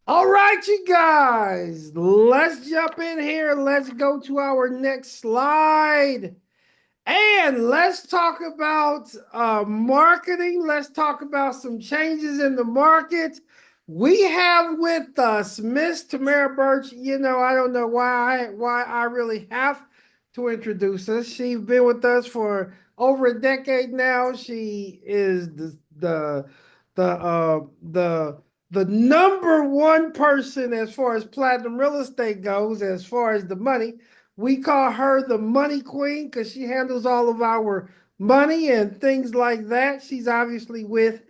All right, you guys, let's jump in here. Let's go to our next slide. And let's talk about marketing. Let's talk about some changes in the market. We have with us Miss Tamara Birch. I don't know why I really have to introduce us. She's been with us for over a decade now. She is the the number one person as far as platinum real estate goes, as far as the money. We call her the money queen because she handles all of our money and things like that. She's obviously with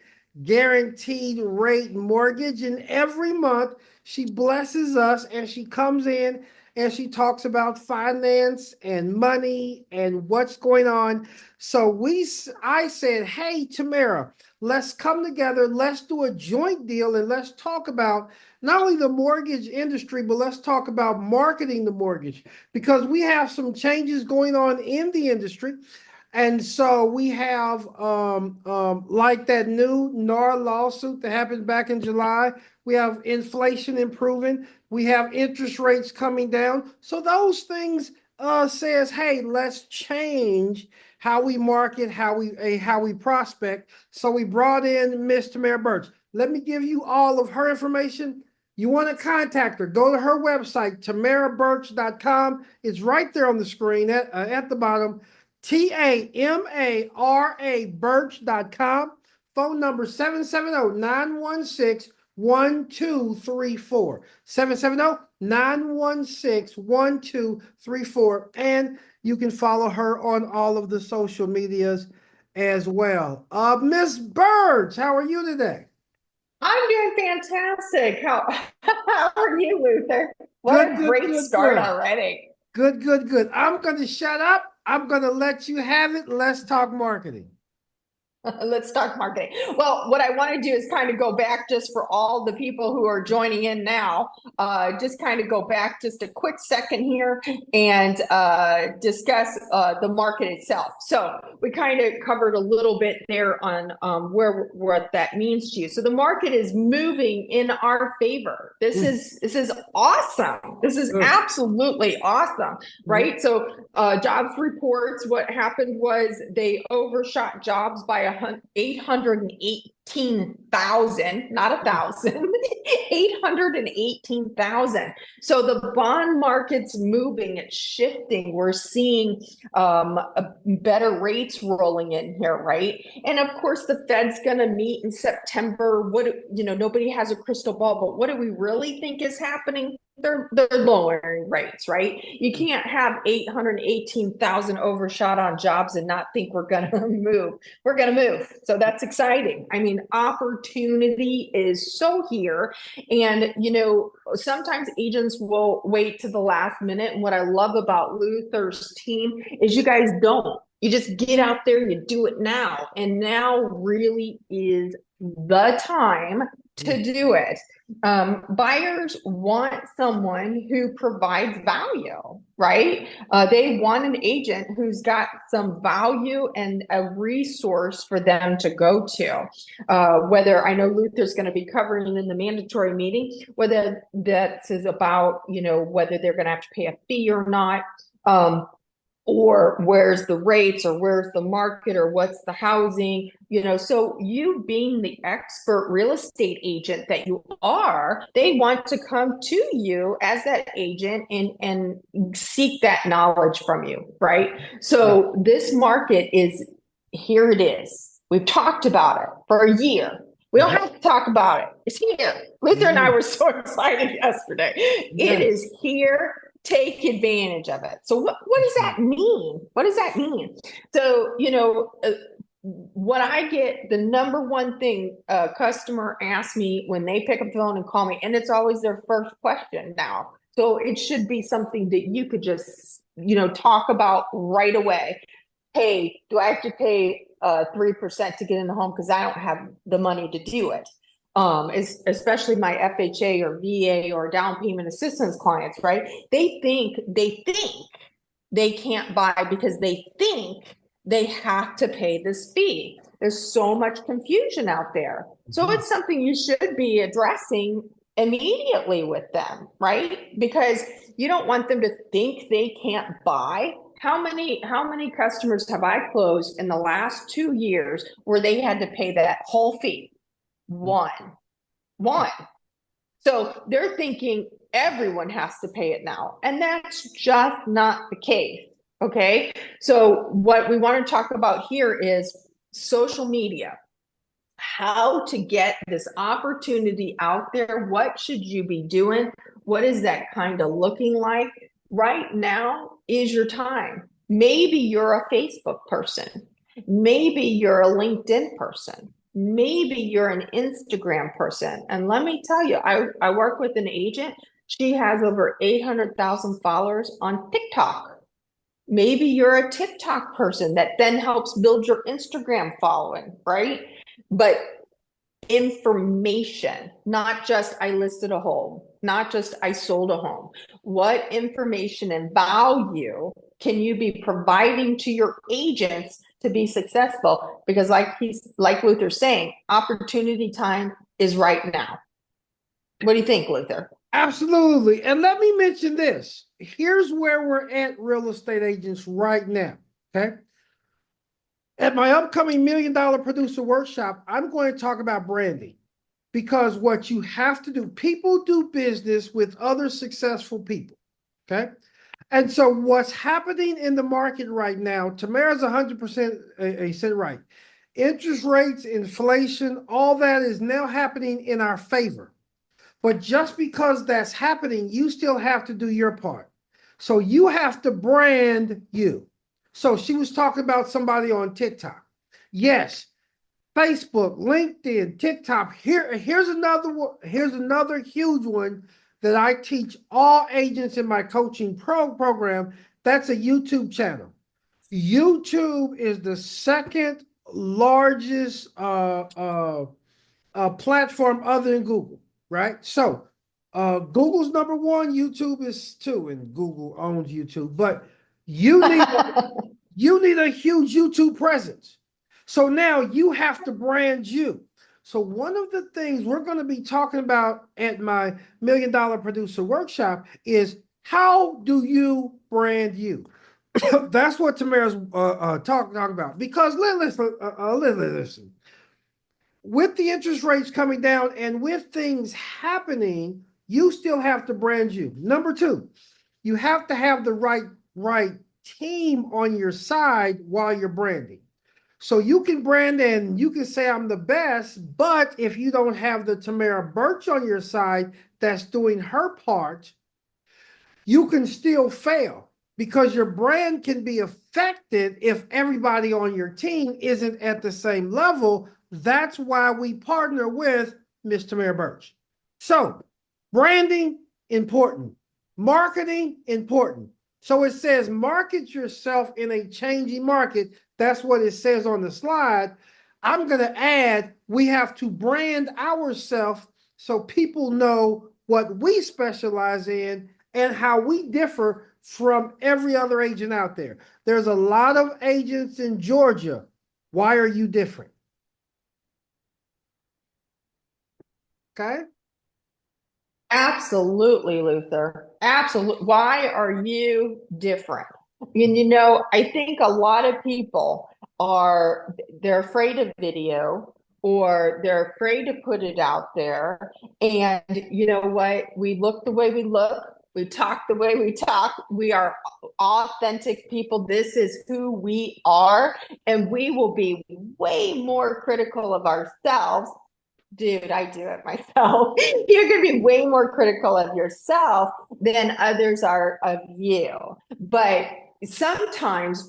Guaranteed Rate Mortgage, and every month she blesses us and she comes in and she talks about finance and money and what's going on. I said, "Hey, Tamara, let's come together, let's do a joint deal, and let's talk about not only the mortgage industry, but let's talk about marketing the mortgage because we have some changes going on in the industry." And so we have like that new NAR lawsuit that happened back in July. We have inflation improving. We have interest rates coming down. So those things says, hey, let's change how we market, how we prospect. So we brought in Miss Tamara Birch. Let me give you all of her information. You want to contact her, go to her website, tamarabirch.com. It's right there on the screen at the bottom. TAMARA Birch.com. Phone number 770-916-1234. 770-916-1234. And you can follow her on all of the social medias as well. Miss Birch, how are you today? I'm doing fantastic. How are you, Luther? What Good, a good, great good, start good. already. Good, good, good. I'm going to shut up. I'm going to let you have it. Let's talk marketing. Let's talk marketing. Well, what I want to do is kind of go back just for all the people who are joining in now, just kind of go back just a quick second here and discuss the market itself. So we kind of covered a little bit there on what that means to you. So the market is moving in our favor. This is awesome. This is Good. absolutely awesome, Mhm. right? So jobs reports, what happened was they overshot jobs by 818,000, not a thousand, 818,000. So the bond market's moving, it's shifting. We're seeing better rates rolling in here, right? And of course, the Fed's going to meet in September. Nobody has a crystal ball, but what do we really think is happening? They're lowering rates, right? You can't have 818,000 overshot on jobs and not think we're going to move. We're going to move. So that's exciting. I mean, opportunity is so here. And, sometimes agents will wait to the last minute. And what I love about Luther's team is you guys don't. You just get out there, you do it now. And now really is the time to do it. Buyers want someone who provides value, right? They want an agent who's got some value and a resource for them to go to. Whether I know Luther's going to be covering in the mandatory meeting, whether that is about, whether they're going to have to pay a fee or not. Or where's the rates or where's the market or what's the housing, so you being the expert real estate agent that you are, they want to come to you as that agent and seek that knowledge from you, right? Yeah. So this market is here. It is. We've talked about it for a year. We don't have to talk about it. It's here. Luther and I Mhm. were so excited yesterday. It Yes. is here. Take advantage of it. So what does that mean? What does that mean? So, what I get, the number one thing a customer asks me when they pick up the phone and call me, and it's always their first question now. So it should be something that you could just, talk about right away. Hey, do I have to pay 3% to get in the home because I don't have the money to do it? Especially my FHA or VA or down payment assistance clients, right? They think they can't buy because they think they have to pay this fee. There's so much confusion out there. So Mhm. it's something you should be addressing immediately with them, right? Because you don't want them to think they can't buy. How many customers have I closed in the last 2 years where they had to pay that whole fee? One. One. So they're thinking everyone has to pay it now. And that's just not the case. Okay. So what we want to talk about here is social media, how to get this opportunity out there. What should you be doing? What is that kind of looking like? Right now is your time. Maybe you're a Facebook person. Maybe you're a LinkedIn person. Maybe you're an Instagram person. And let me tell you, I work with an agent. She has over 800,000 followers on TikTok. Maybe you're a TikTok person that then helps build your Instagram following, right? But information, not just I listed a home, not just I sold a home. What information and value can you be providing to your agents to be successful? Because like Luther's saying, opportunity time is right now. What do you think, Luther? Absolutely. And let me mention this. Here's where we're at, real estate agents, right now. Okay. At my upcoming $1 million producer workshop, I'm going to talk about branding, because what you have to do, people do business with other successful people. Okay. And so what's happening in the market right now, Tamara's 100% said right. Interest rates, inflation, all that is now happening in our favor. But just because that's happening, you still have to do your part. So you have to brand you. So she was talking about somebody on TikTok. Yes, Facebook, LinkedIn, TikTok. Here's another one. Here's another huge one that I teach all agents in my coaching program. That's a YouTube channel. YouTube is the second largest platform other than Google, right? So Google's number one, YouTube is two, and Google owns YouTube. But you need you need a huge YouTube presence. So now you have to brand you. So one of the things we're going to be talking about at my $1 million producer workshop is, how do you brand you? That's what Tamara's talking about. Because listen, with the interest rates coming down and with things happening, you still have to brand you. Number two, you have to have the right team on your side while you're branding. So you can brand and you can say I'm the best, but if you don't have the Tamara Birch on your side that's doing her part, you can still fail, because your brand can be affected if everybody on your team isn't at the same level. That's why we partner with Miss Tamara Birch. So branding, important. Marketing, important. So it says market yourself in a changing market. That's what it says on the slide. I'm going to add, we have to brand ourselves so people know what we specialize in and how we differ from every other agent out there. There's a lot of agents in Georgia. Why are you different? Okay. Absolutely, Luther. Absolutely. Why are you different? And I think a lot of people they're afraid of video, or they're afraid to put it out there. And you know what? We look the way we look, we talk the way we talk. We are authentic people. This is who we are. And we will be way more critical of ourselves. Dude, I do it myself. You're going to be way more critical of yourself than others are of you. But sometimes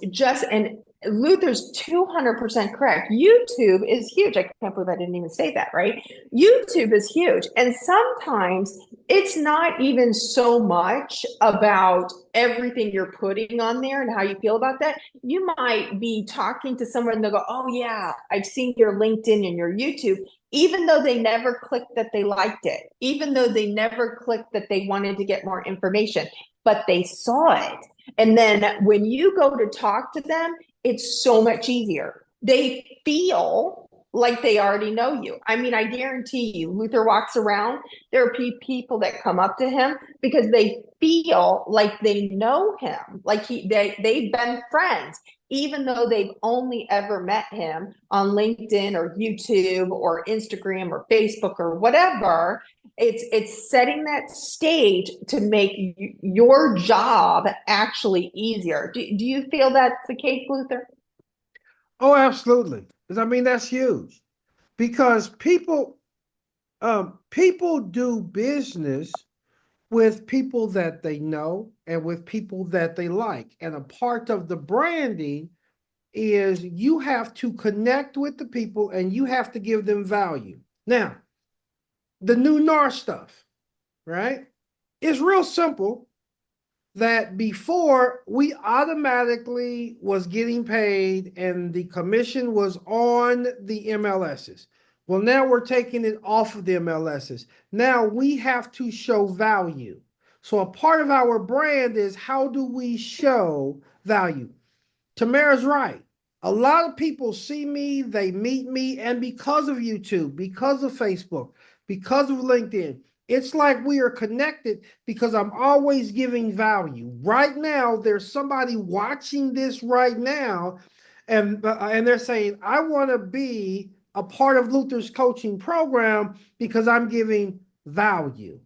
and Luther's 200% correct. YouTube is huge. I can't believe I didn't even say that, right? YouTube is huge. And sometimes it's not even so much about everything you're putting on there and how you feel about that. You might be talking to someone and they'll go, oh, yeah, I've seen your LinkedIn and your YouTube, even though they never clicked that they liked it, even though they never clicked that they wanted to get more information, but they saw it. And then when you go to talk to them, it's so much easier. They feel like they already know you. I mean, I guarantee you, Luther walks around, there are people that come up to him because they feel like they know him, like they've been friends, even though they've only ever met him on LinkedIn or YouTube or Instagram or Facebook or whatever. It's setting that stage to make your job actually easier. Do you feel that's the case, Luther? Oh, absolutely. 'Cause I mean, that's huge because people do business with people that they know and with people that they like. And a part of the branding is you have to connect with the people and you have to give them value. Now, the new NAR stuff, right? It's real simple that before we automatically was getting paid and the commission was on the MLSs. Well, now we're taking it off of the MLSs. Now we have to show value. So a part of our brand is how do we show value? Tamara's right. A lot of people see me, they meet me, and because of YouTube, because of Facebook, because of LinkedIn, it's like we are connected because I'm always giving value. Right now, there's somebody watching this right now, and they're saying, I want to be a part of Luther's coaching program because I'm giving value.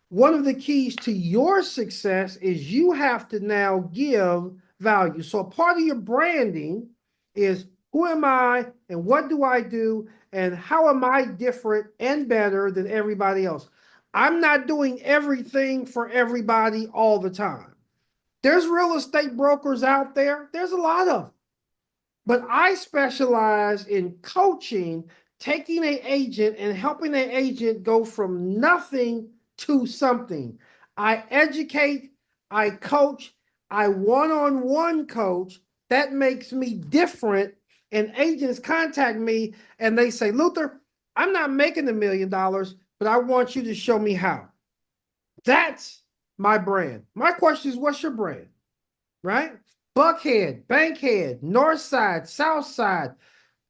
One of the keys to your success is you have to now give value. So, a part of your branding is who am I and what do I do and how am I different and better than everybody else? I'm not doing everything for everybody all the time. There's real estate brokers out there, there's a lot of them. But I specialize in coaching, taking an agent and helping an agent go from nothing to something. I educate, I coach, I one-on-one coach. That makes me different. And agents contact me and they say, Luther, I'm not making $1 million, but I want you to show me how. That's my brand. My question is, what's your brand? Right? Buckhead, Bankhead, North Side, South Side,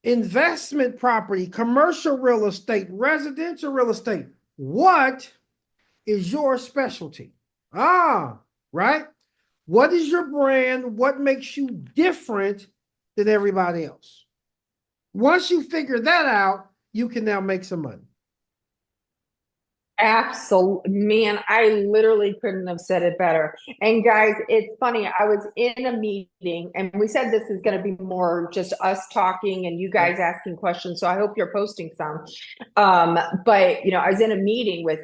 investment property, commercial real estate, residential real estate. What is your specialty? Ah, right? What is your brand? What makes you different than everybody else? Once you figure that out, you can now make some money. Absolutely, man. I literally couldn't have said it better. And guys, it's funny. I was in a meeting and we said this is going to be more just us talking and you Yeah. guys asking questions. So I hope you're posting some. But I was in a meeting with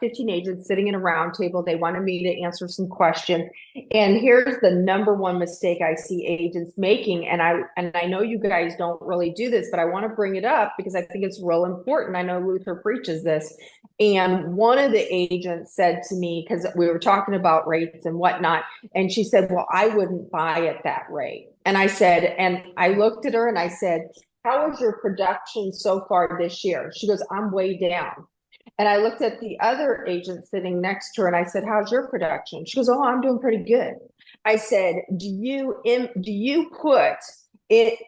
15 agents sitting in a round table. They wanted me to answer some questions. And here's the number one mistake I see agents making. And I know you guys don't really do this, but I want to bring it up because I think it's real important. I know Luther preaches this. And one of the agents said to me, because we were talking about rates and whatnot, and she said, well, I wouldn't buy at that rate. And I said, and I looked at her and I said, how is your production so far this year? She goes, I'm way down. And I looked at the other agent sitting next to her and I said, how's your production? She goes, oh, I'm doing pretty good. I said, do you put it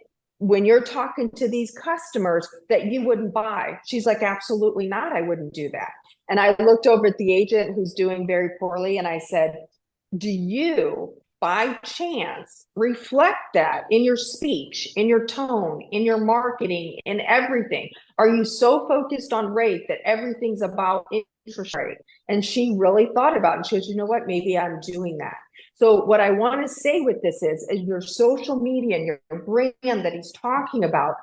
when you're talking to these customers that you wouldn't buy? She's like, absolutely not. I wouldn't do that. And I looked over at the agent who's doing very poorly and I said, do you by chance reflect that in your speech, in your tone, in your marketing, in everything? Are you so focused on rate that everything's about interest rate? And she really thought about it. And she goes, you know what? Maybe I'm doing that. So what I want to say with this is your social media and your brand that he's talking about,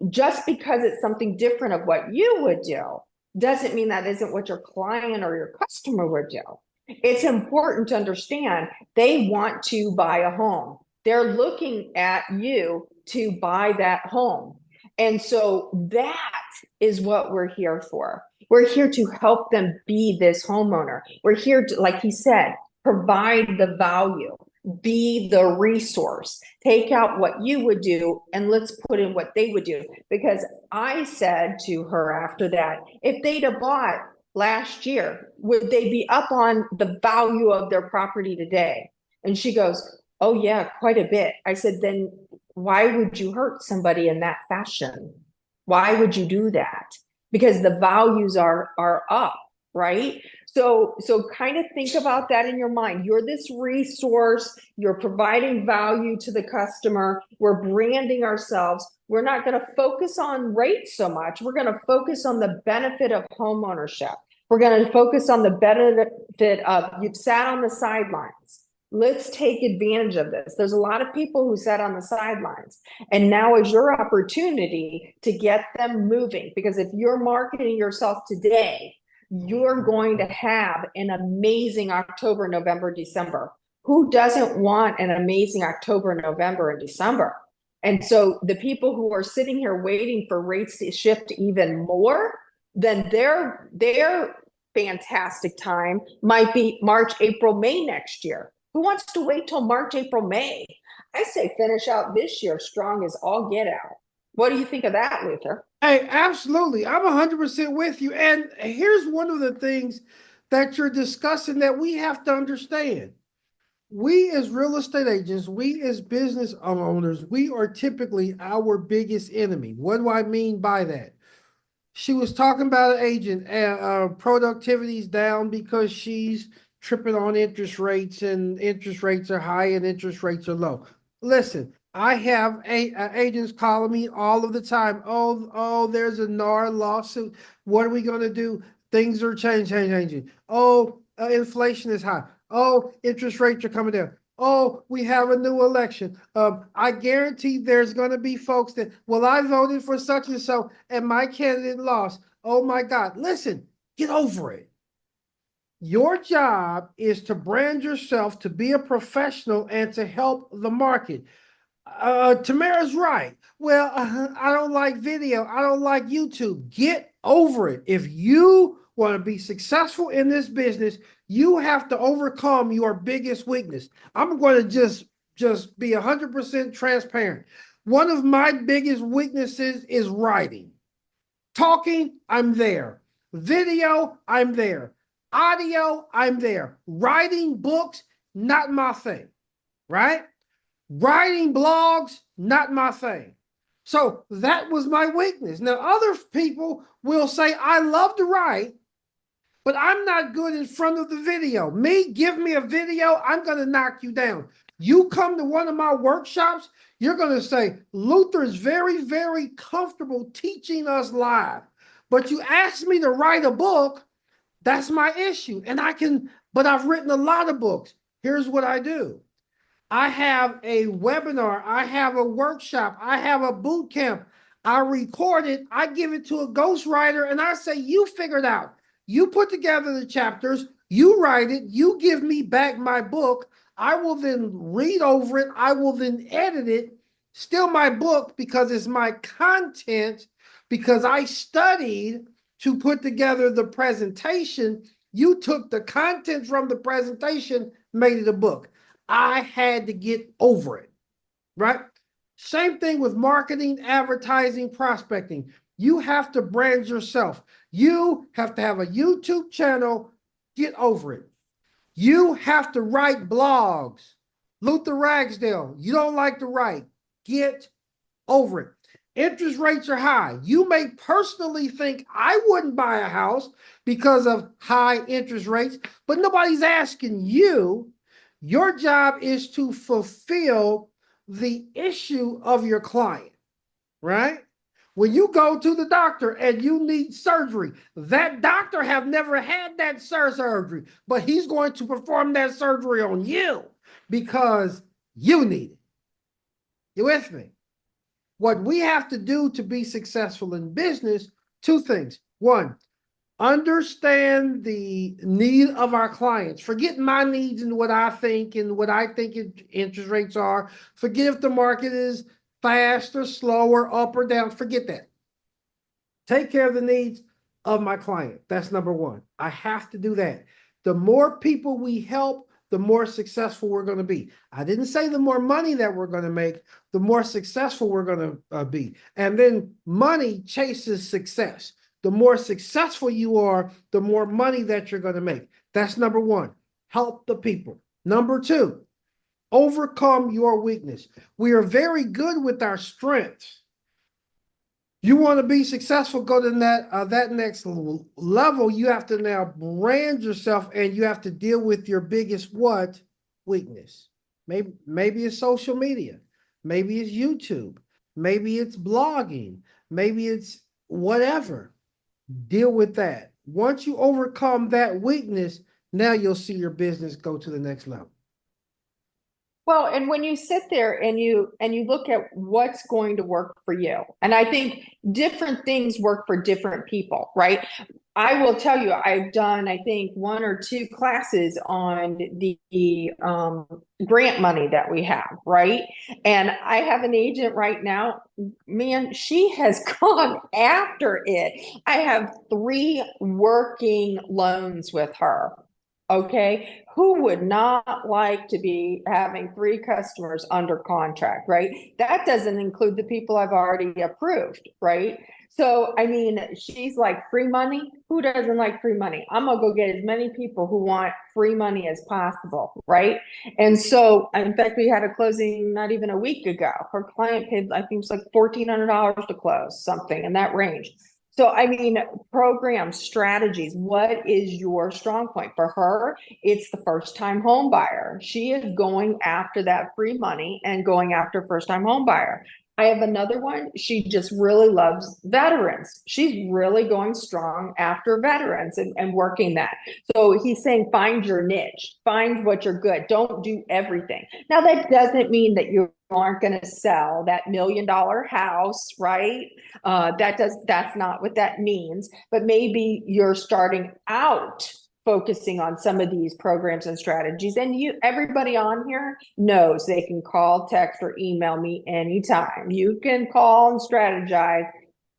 just because it's something different of what you would do, doesn't mean that isn't what your client or your customer would do. It's important to understand they want to buy a home. They're looking at you to buy that home. And so that is what we're here for. We're here to help them be this homeowner. We're here to, like he said, provide the value, be the resource, take out what you would do and let's put in what they would do. Because I said to her after that, if they'd have bought last year, would they be up on the value of their property today? And she goes, oh yeah, quite a bit. I said, then why would you hurt somebody in that fashion? Why would you do that? Because the values are up, right? So kind of think about that in your mind. You're this resource, you're providing value to the customer, we're branding ourselves. We're not going to focus on rates so much. We're going to focus on the benefit of home ownership. We're going to focus on the benefit of you've sat on the sidelines. Let's take advantage of this. There's a lot of people who sat on the sidelines, and now is your opportunity to get them moving. Because if you're marketing yourself today, you're going to have an amazing October, November, December. Who doesn't want an amazing October, November, and December? And so the people who are sitting here waiting for rates to shift even more, then their fantastic time might be March, April, May next year. Who wants to wait till March, April, May? I say finish out this year strong as all get out. What do you think of that, Luther? Hey, absolutely. I'm 100% with you. And here's one of the things that you're discussing that we have to understand. We as real estate agents, we as business owners, we are typically our biggest enemy. What do I mean by that? She was talking about an agent and productivity's down because she's tripping on interest rates, and interest rates are high and interest rates are low. Listen, I have agents calling me all of the time. Oh, there's a NAR lawsuit. What are we going to do? Things are changing. Oh, inflation is high. Oh, interest rates are coming down. Oh, we have a new election. I guarantee there's going to be folks that, well, I voted for such and so, and my candidate lost. Oh my God. Listen, get over it. Your job is to brand yourself, to be a professional, and to help the market. Tamara's right. Well, I don't like video. I don't like YouTube. Get over it. If you want to be successful in this business, you have to overcome your biggest weakness. I'm going to just be 100% transparent. One of my biggest weaknesses is writing. Talking, I'm there. Video, I'm there. Audio, I'm there. Writing books, not my thing, right? Writing blogs, not my thing. So that was my weakness. Now, other people will say, I love to write, but I'm not good in front of the video. Me, give me a video, I'm going to knock you down. You come to one of my workshops, you're going to say, Luther is very, very comfortable teaching us live. But you ask me to write a book, that's my issue. And but I've written a lot of books. Here's what I do. I have a webinar, I have a workshop, I have a boot camp. I record it, I give it to a ghostwriter, and I say, you figure it out. You put together the chapters, you write it, you give me back my book. I will then read over it, I will then edit it. Still my book because it's my content, because I studied to put together the presentation. You took the content from the presentation, made it a book. I had to get over it, right? Same thing with marketing, advertising, prospecting. You have to brand yourself. You have to have a YouTube channel. Get over it. You have to write blogs. Luther Ragsdale, you don't like to write. Get over it. Interest rates are high. You may personally think I wouldn't buy a house because of high interest rates, but nobody's asking you. Your job is to fulfill the issue of your client, right? When you go to the doctor and you need surgery, that doctor have never had that surgery, but he's going to perform that surgery on you because you need it. You with me? What we have to do to be successful in business, two things. One, understand the need of our clients. Forget my needs and what I think interest rates are. Forget if the market is fast or slow or up or down. Forget that. Take care of the needs of my client. That's number one. I have to do that. The more people we help, the more successful we're going to be. I didn't say the more money that we're going to make, the more successful we're going to be. And then money chases success. The more successful you are, the more money that you're going to make. That's number one. Help the people. Number two, overcome your weakness. We are very good with our strengths. You want to be successful, go to that next level. You have to now brand yourself, and you have to deal with your biggest what weakness. Maybe it's social media, maybe it's YouTube, maybe it's blogging, maybe it's whatever. Deal with that. Once you overcome that weakness, now you'll see your business go to the next level. Well, and when you sit there and you look at what's going to work for you, and I think different things work for different people, right? I will tell you, I've done, I think, one or two classes on the grant money that we have, right? And I have an agent right now, man, she has gone after it. I have three working loans with her. Okay. Who would not like to be having three customers under contract, right? That doesn't include the people I've already approved, right? So, I mean, she's like, free money. Who doesn't like free money? I'm going to go get as many people who want free money as possible, right? And so, in fact, we had a closing not even a week ago. Her client paid, I think it was like $1,400 to close, something in that range. So, I mean, programs, strategies, what is your strong point? For her, it's the first time home buyer. She is going after that free money and going after first time home buyer. I have another one. She just really loves veterans. She's really going strong after veterans and working that. So he's saying, find your niche, find what you're good. Don't do everything. Now, that doesn't mean that you aren't going to sell that $1 million house, right? That's not what that means. But maybe you're starting out focusing on some of these programs and strategies. And everybody on here knows they can call, text, or email me anytime. You can call and strategize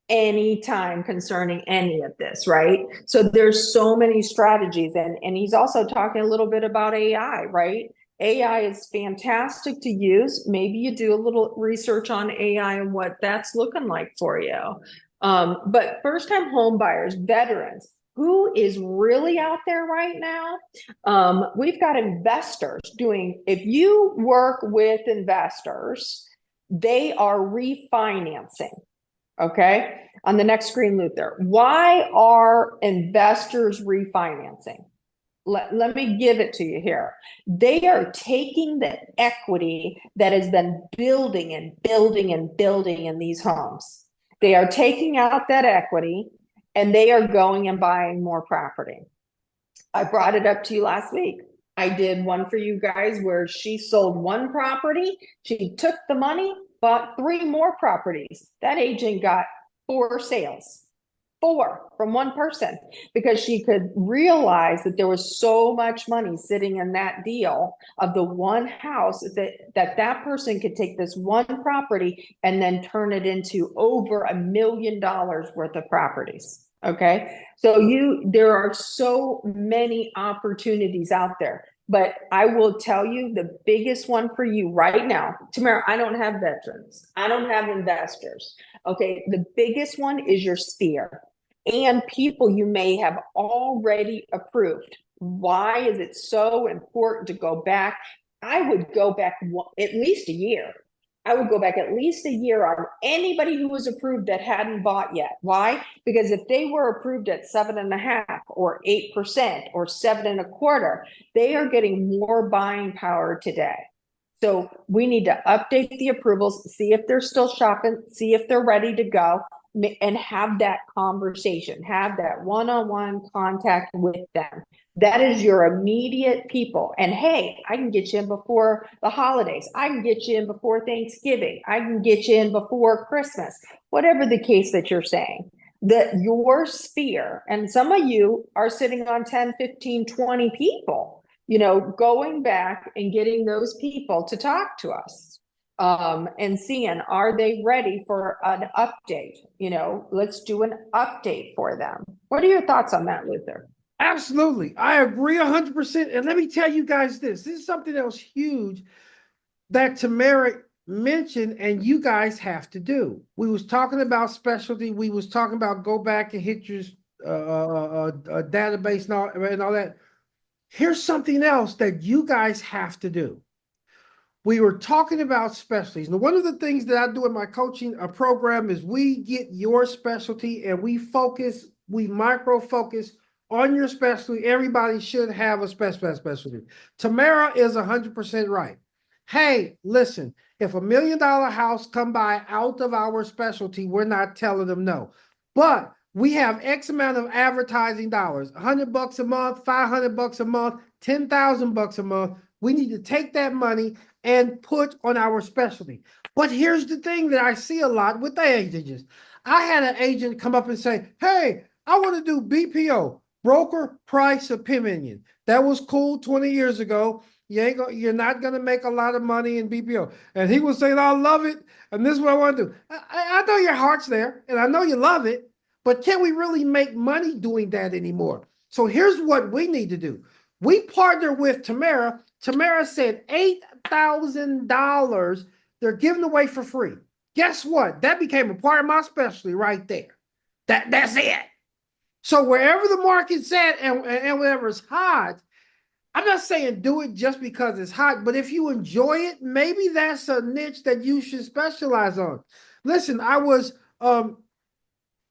anytime concerning any of this, right? So there's so many strategies. And he's also talking a little bit about AI, right? AI is fantastic to use. Maybe you do a little research on AI and what that's looking like for you. But first time home buyers, veterans, who is really out there right now? We've got investors doing, if you work with investors, they are refinancing. Okay. On the next screen, Luther, why are investors refinancing? Let me give it to you here. They are taking the equity that has been building and building and building in these homes. They are taking out that equity and they are going and buying more property. I brought it up to you last week. I did one for you guys where she sold one property. She took the money, bought three more properties. That agent got four sales, four from one person, because she could realize that there was so much money sitting in that deal of the one house that person could take this one property and then turn it into over $1 million worth of properties. Okay. So there are so many opportunities out there, but I will tell you the biggest one for you right now, Tamara, I don't have veterans. I don't have investors. Okay. The biggest one is your sphere and people you may have already approved. Why is it so important to go back? I would go back at least a year. I would go back at least a year on anybody who was approved that hadn't bought yet. Why? Because if they were approved at 7.5% or 8% or 7.25%, they are getting more buying power today. So we need to update the approvals, see if they're still shopping, see if they're ready to go, and have that conversation, have that one-on-one contact with them. That is your immediate people. And hey, I can get you in before the holidays. I can get you in before Thanksgiving. I can get you in before Christmas, whatever the case that you're saying. That your sphere, and some of you are sitting on 10, 15, 20 people, going back and getting those people to talk to us. And seeing, are they ready for an update? Let's do an update for them. What are your thoughts on that, Luther? Absolutely. I agree 100%. And let me tell you guys this. This is something else huge that Tamara mentioned and you guys have to do. We was talking about specialty. We was talking about go back and hit your database and all that. Here's something else that you guys have to do. we were talking about specialties. Now, one of the things that I do in my coaching program is we get your specialty and we micro focus on your specialty. Everybody should have a specialty. Tamara is 100% right. Hey, listen, if $1 million house come by out of our specialty, we're not telling them no. But we have X amount of advertising dollars, $100 a month, $500 a month, $10,000 a month. We need to take that money and put on our specialty. But here's the thing that I see a lot with the agents. I had an agent come up and say, hey, I want to do BPO, broker price opinion. That was cool 20 years ago. You're not going to make a lot of money in BPO. And he was saying, I love it. And this is what I want to do. I know your heart's there and I know you love it, but can we really make money doing that anymore? So here's what we need to do. We partner with Tamara. Tamara said $8,000 they're giving away for free. Guess what? That became a part of my specialty right there. That's it. So wherever the market's at and whatever's hot, I'm not saying do it just because it's hot, but if you enjoy it, maybe that's a niche that you should specialize on. Listen, I was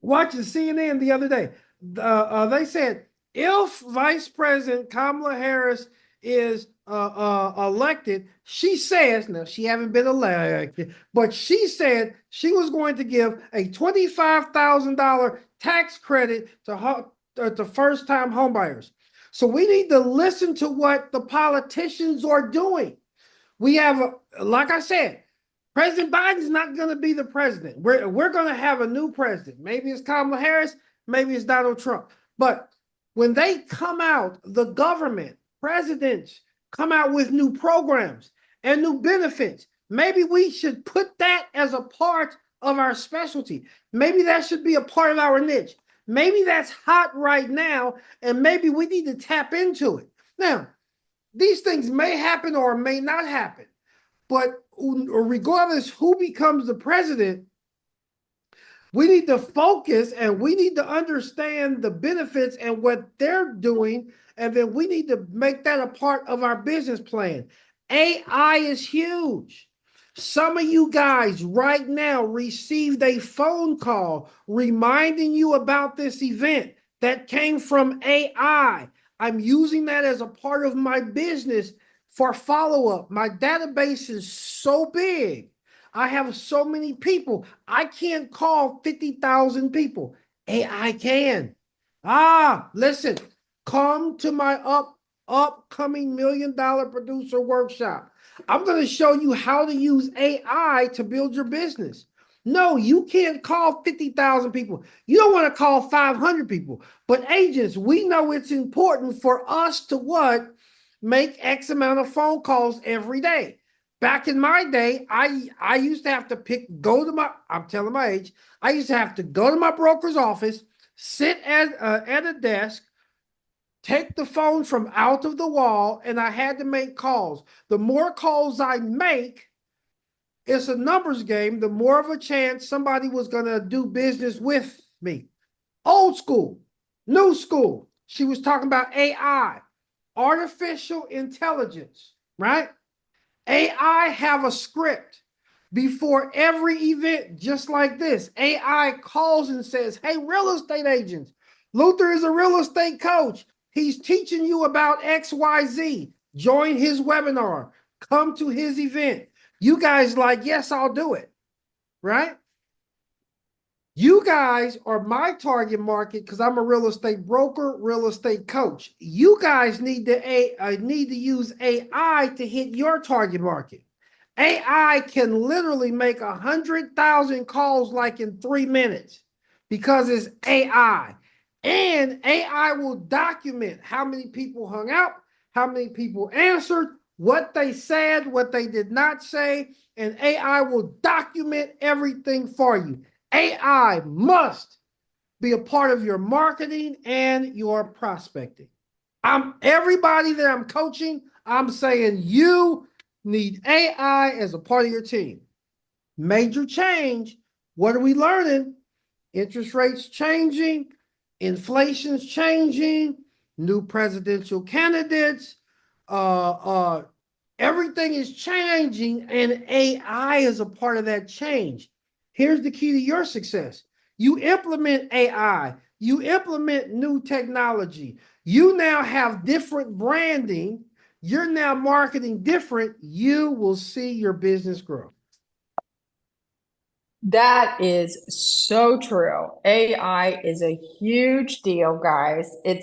watching CNN the other day. They said if Vice President Kamala Harris is elected, she says, now she haven't been elected, but she said she was going to give a $25,000 tax credit to first-time homebuyers. So we need to listen to what the politicians are doing. We have, like I said, President Biden's not going to be the president. We're going to have a new president. Maybe it's Kamala Harris, maybe it's Donald Trump. But when they come out, the government, presidents come out with new programs and new benefits. Maybe we should put that as a part of our specialty. Maybe that should be a part of our niche. Maybe that's hot right now, and maybe we need to tap into it. Now, these things may happen or may not happen. But regardless who becomes the president, we need to focus and we need to understand the benefits and what they're doing. And then we need to make that a part of our business plan. AI is huge. Some of you guys right now received a phone call reminding you about this event that came from AI. I'm using that as a part of my business for follow-up. My database is so big. I have so many people. I can't call 50,000 people. AI can. Listen, come to my upcoming $1 million producer workshop. I'm going to show you how to use AI to build your business. No, you can't call 50,000 people. You don't want to call 500 people. But agents, we know it's important for us to what? Make X amount of phone calls every day. Back in my day, I used to have to I'm telling my age, I used to have to go to my broker's office, sit at a desk, take the phone from out of the wall, and I had to make calls. The more calls I make, it's a numbers game, the more of a chance somebody was going to do business with me. Old school, new school. She was talking about AI, artificial intelligence, right? AI have a script before every event, just like this. AI calls and says, hey, real estate agents, Luther is a real estate coach. He's teaching you about XYZ. Join his webinar. Come to his event. You guys like, yes, I'll do it, right? You guys are my target market because I'm a real estate broker, real estate coach. You guys need to use AI to hit your target market. AI can literally make 100,000 calls like in 3 minutes because it's AI. And AI will document how many people hung out, how many people answered, what they said, what they did not say, and AI will document everything for you. AI must be a part of your marketing and your prospecting. Everybody that I'm coaching, I'm saying you need AI as a part of your team. Major change. What are we learning? Interest rates changing, inflation's changing, new presidential candidates, Everything is changing, and AI is a part of that change. Here's the key to your success: you implement AI, you implement new technology, you now have different branding, you're now marketing different, you will see your business grow. That is so true. AI is a huge deal, guys. And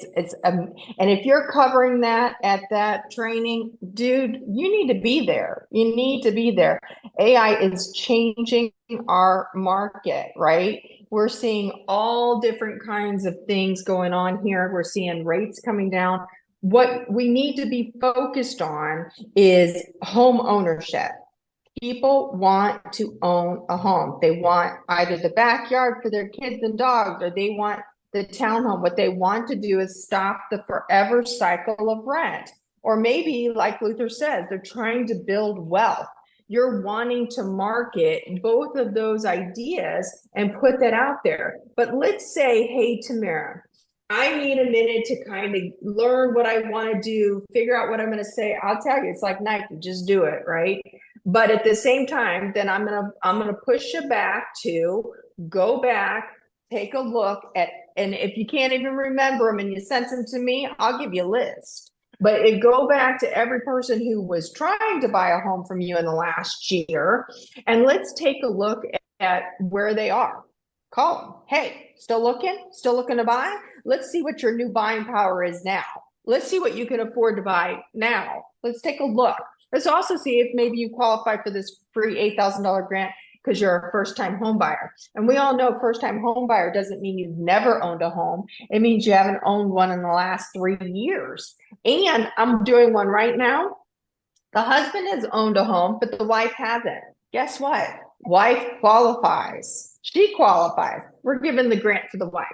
if you're covering that at that training, dude, you need to be there. You need to be there. AI is changing our market, right? We're seeing all different kinds of things going on here. We're seeing rates coming down. What we need to be focused on is home ownership. People want to own a home. They want either the backyard for their kids and dogs, or they want the townhome. What they want to do is stop the forever cycle of rent. Or maybe, like Luther says, they're trying to build wealth. You're wanting to market both of those ideas and put that out there. But let's say, hey, Tamara, I need a minute to kind of learn what I want to do, figure out what I'm going to say. I'll tell you, it's like Nike, just do it, right? But at the same time, then I'm gonna push you back to go back, take a look at, and if you can't even remember them and you sent them to me, I'll give you a list. But it go back to every person who was trying to buy a home from you in the last year, and let's take a look at where they are. Call them. Hey, still looking? Still looking to buy? Let's see what your new buying power is now. Let's see what you can afford to buy now. Let's take a look. Let's also see if maybe you qualify for this free $8,000 grant because you're a first-time home buyer. And we all know first-time home buyer doesn't mean you've never owned a home. It means you haven't owned one in the last 3 years. And I'm doing one right now. The husband has owned a home, but the wife hasn't. Guess what? Wife qualifies. She qualifies. We're giving the grant to the wife.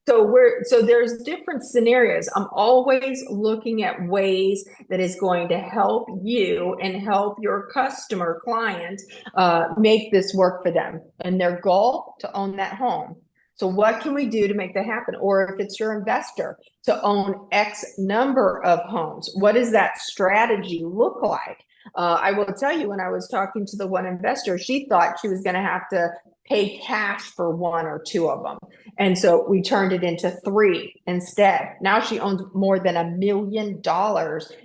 So there's different scenarios. I'm always looking at ways that is going to help you and help your customer client make this work for them and their goal to own that home. So what can we do to make that happen? Or if it's your investor to own X number of homes, what does that strategy look like? I will tell you, when I was talking to the one investor, she thought she was going to have to pay cash for one or two of them. And so we turned it into three instead. Now she owns more than $1 million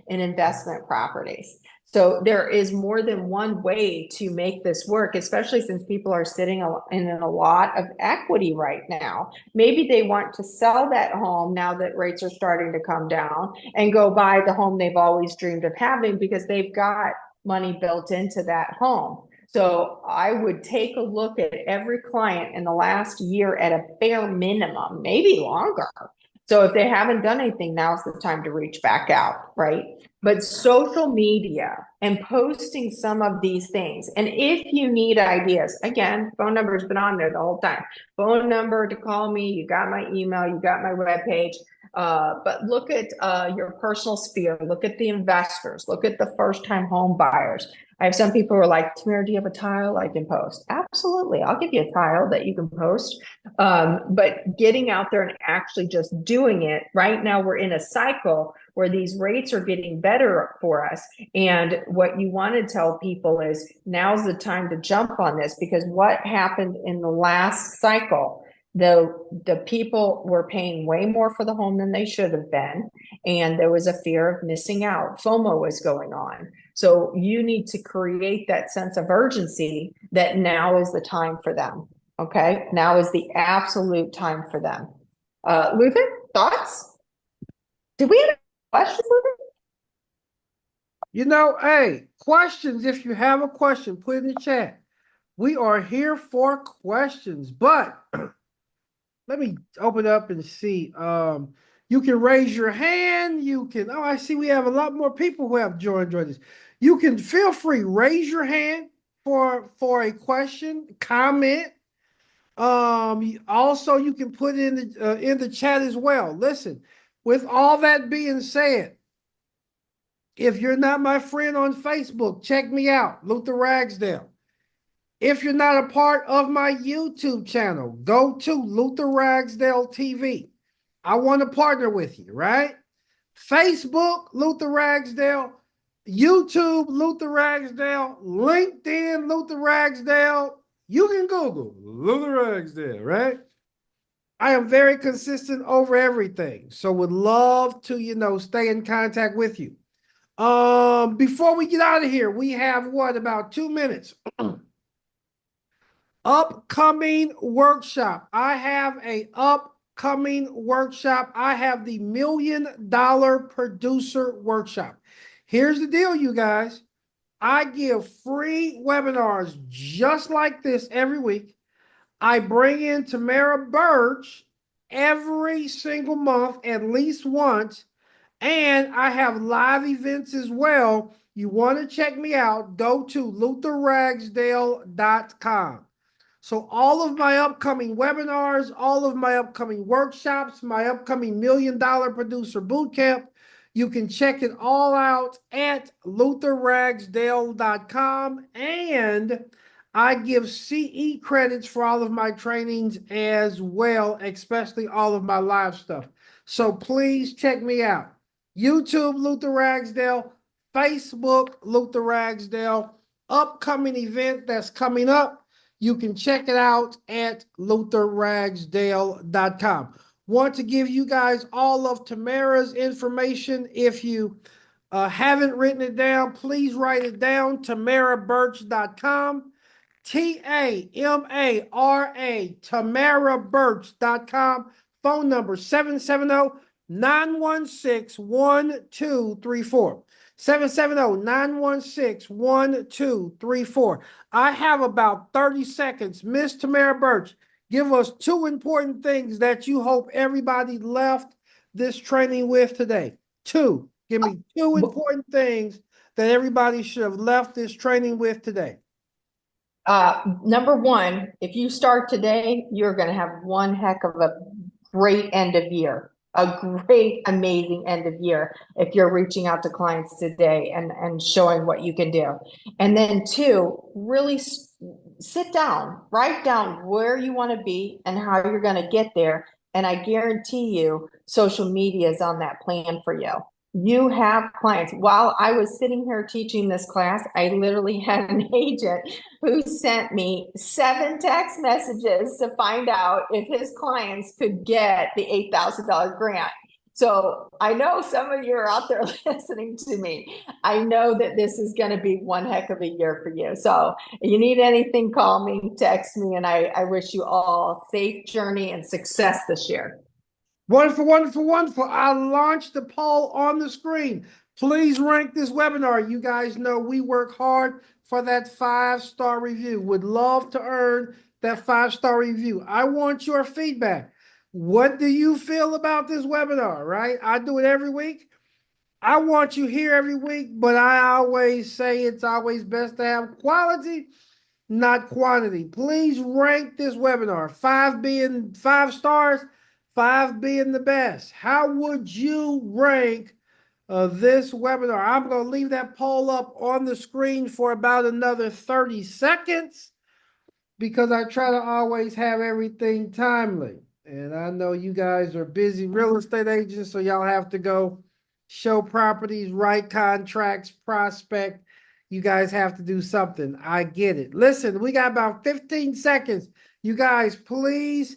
in investment properties. So there is more than one way to make this work, especially since people are sitting in a lot of equity right now. Maybe they want to sell that home now that rates are starting to come down and go buy the home they've always dreamed of having because they've got money built into that home. So I would take a look at every client in the last year at a bare minimum, maybe longer. So if they haven't done anything, now's the time to reach back out, right? But social media and posting some of these things. And if you need ideas, again, phone number has been on there the whole time. Phone number to call me. You got my email. You got my webpage. But look at your personal sphere. Look at the investors. Look at the first-time home buyers. I have some people who are like, Tamara, do you have a tile I can post? Absolutely. I'll give you a tile that you can post. But getting out there and actually just doing it, right now we're in a cycle where these rates are getting better for us. And what you want to tell people is now's the time to jump on this, because what happened in the last cycle, the people were paying way more for the home than they should have been. And there was a fear of missing out. FOMO was going on. So you need to create that sense of urgency that now is the time for them. Okay. Now is the absolute time for them. Luther, thoughts? Did we have questions, Luther? Hey, questions. If you have a question, put it in the chat. We are here for questions, but let me open up and see. You can raise your hand. You can, oh, I see we have a lot more people who have joined this. You can feel free, raise your hand for a question, comment. Also you can put it in the chat as well. Listen, with all that being said, if you're not my friend on Facebook, check me out, Luther Ragsdale. If you're not a part of my YouTube channel, go to Luther Ragsdale TV. I want to partner with you, right? Facebook, Luther Ragsdale. YouTube, Luther Ragsdale, LinkedIn, Luther Ragsdale. You can Google Luther Ragsdale, right? I am very consistent over everything. So would love to, stay in contact with you. Before we get out of here, we have what, about 2 minutes. Upcoming workshop. I have a upcoming workshop. I have the $1 million producer workshop. Here's the deal, you guys. I give free webinars just like this every week. I bring in Tamara Birch every single month, at least once. And I have live events as well. You want to check me out? Go to lutherragsdale.com. So all of my upcoming webinars, all of my upcoming workshops, my upcoming $1 million producer bootcamp, you can check it all out at lutherragsdale.com. And I give CE credits for all of my trainings as well, especially all of my live stuff. So please check me out. YouTube, Luther Ragsdale, Facebook, Luther Ragsdale, upcoming event that's coming up. You can check it out at lutherragsdale.com. Want to give you guys all of Tamara's information. If you haven't written it down, please write it down, tamarabirch.com. TAMARA, tamarabirch.com. Phone number 770-916-1234. 770-916-1234. I have about 30 seconds. Miss Tamara Birch, give us two important things that you hope everybody left this training with today. Two. Give me two important things that everybody should have left this training with today. Number one, if you start today, you're going to have one heck of a great end of year, a great, amazing end of year if you're reaching out to clients today and showing what you can do. And then two, really sit down, write down where you want to be and how you're going to get there. And I guarantee you, social media is on that plan for you. You have clients. While I was sitting here teaching this class, I literally had an agent who sent me 7 text messages to find out if his clients could get the $8,000 grant. So I know some of you are out there listening to me. I know that this is going to be one heck of a year for you. So if you need anything, call me, text me, and I wish you all safe journey and success this year. Wonderful, wonderful, wonderful. I launched the poll on the screen. Please rank this webinar. You guys know we work hard for that 5-star review. Would love to earn that 5-star review. I want your feedback. What do you feel about this webinar, right? I do it every week. I want you here every week, but I always say it's always best to have quality, not quantity. Please rank this webinar, 5 being 5 stars, 5 being the best. How would you rank this webinar? I'm going to leave that poll up on the screen for about another 30 seconds because I try to always have everything timely. And I know you guys are busy real estate agents, so y'all have to go show properties, write contracts, prospect. You guys have to do something. I get it. Listen, we got about 15 seconds. You guys, please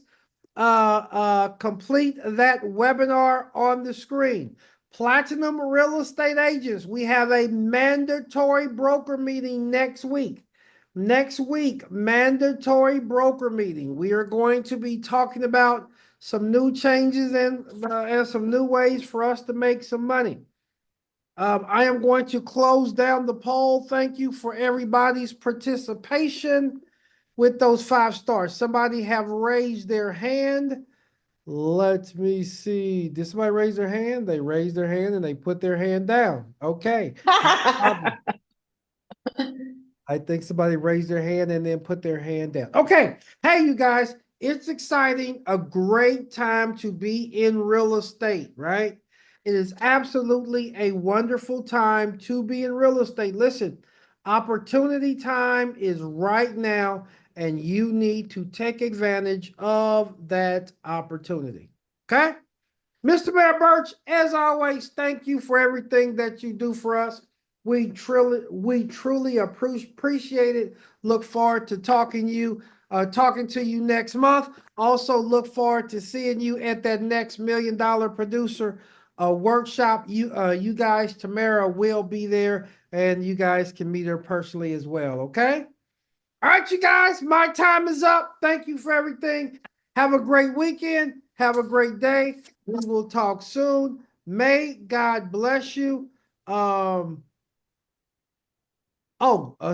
complete that webinar on the screen. Platinum Real Estate Agents, we have a mandatory broker meeting next week. Next week, mandatory broker meeting. We are going to be talking about some new changes and some new ways for us to make some money. I am going to close down the poll. Thank you for everybody's participation with those 5 stars. Somebody have raised their hand. Let me see. Did somebody raise their hand? They raised their hand and they put their hand down. Okay. No problem. I think somebody raised their hand and then put their hand down. Okay. Hey, you guys, it's exciting. A great time to be in real estate, right? It is absolutely a wonderful time to be in real estate. Listen, opportunity time is right now, and you need to take advantage of that opportunity. Okay? Mr. Mayor Birch, as always, thank you for everything that you do for us. We truly appreciate it. Look forward to talking to you next month. Also, look forward to seeing you at that next $1 million producer workshop. You guys, Tamara will be there, and you guys can meet her personally as well. Okay. All right, you guys, my time is up. Thank you for everything. Have a great weekend. Have a great day. We will talk soon. May God bless you. Um,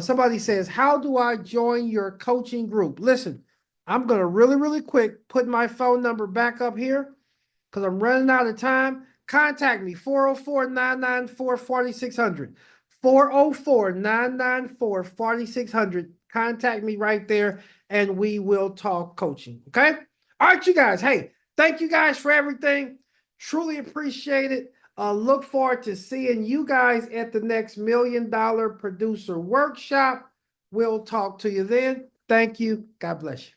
somebody says, how do I join your coaching group? Listen, I'm going to really quick put my phone number back up here because I'm running out of time. Contact me 404-994-4600. 404-994-4600. Contact me right there and we will talk coaching. Okay. All right, you guys. Hey, thank you guys for everything. Truly appreciate it. Look forward to seeing you guys at the next $1 million producer workshop. We'll talk to you then. Thank you. God bless you.